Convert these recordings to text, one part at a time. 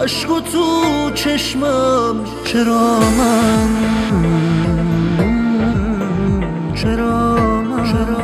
عشق تو چشمم. چرا من، چرا من، چرا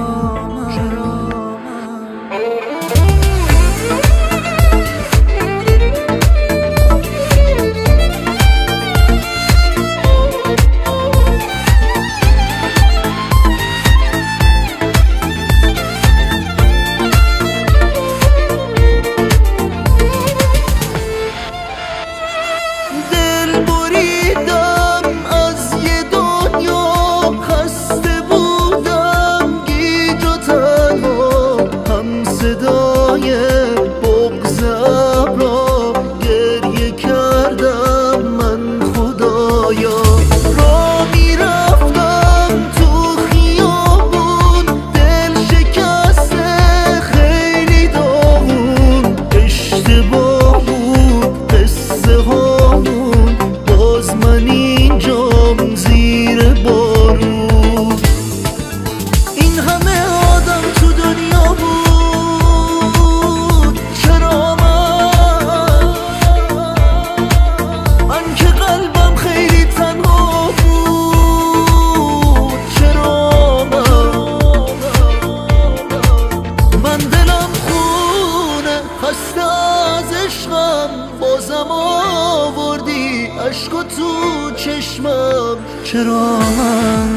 بازم آوردی عشق تو چشمم. چرا من،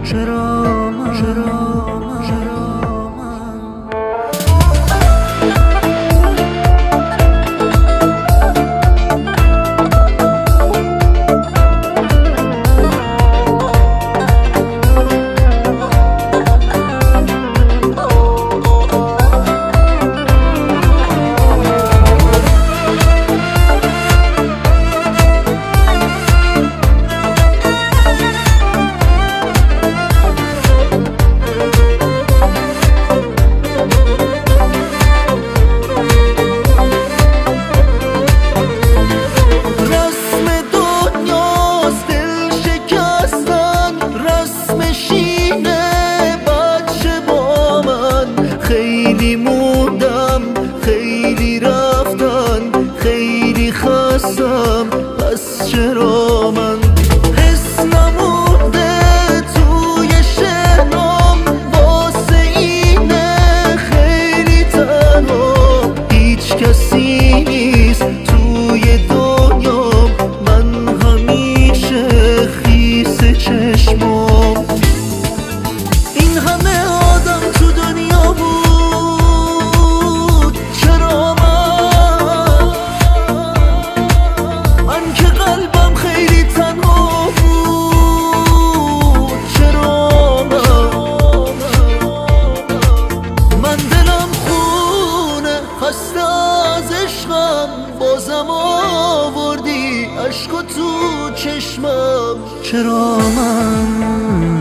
چرا من، چرا خیلی موندم، خیلی رفتن، خیلی خستم، پس چرا من حس نمونده توی شهرام واسه اینه خیلی تنها. هیچ کسی نیست توی دنیام، من همیشه خیس چشمام. این همه آدم تو دنیا بود، بازم آوردی عشق تو چشمم. چرا من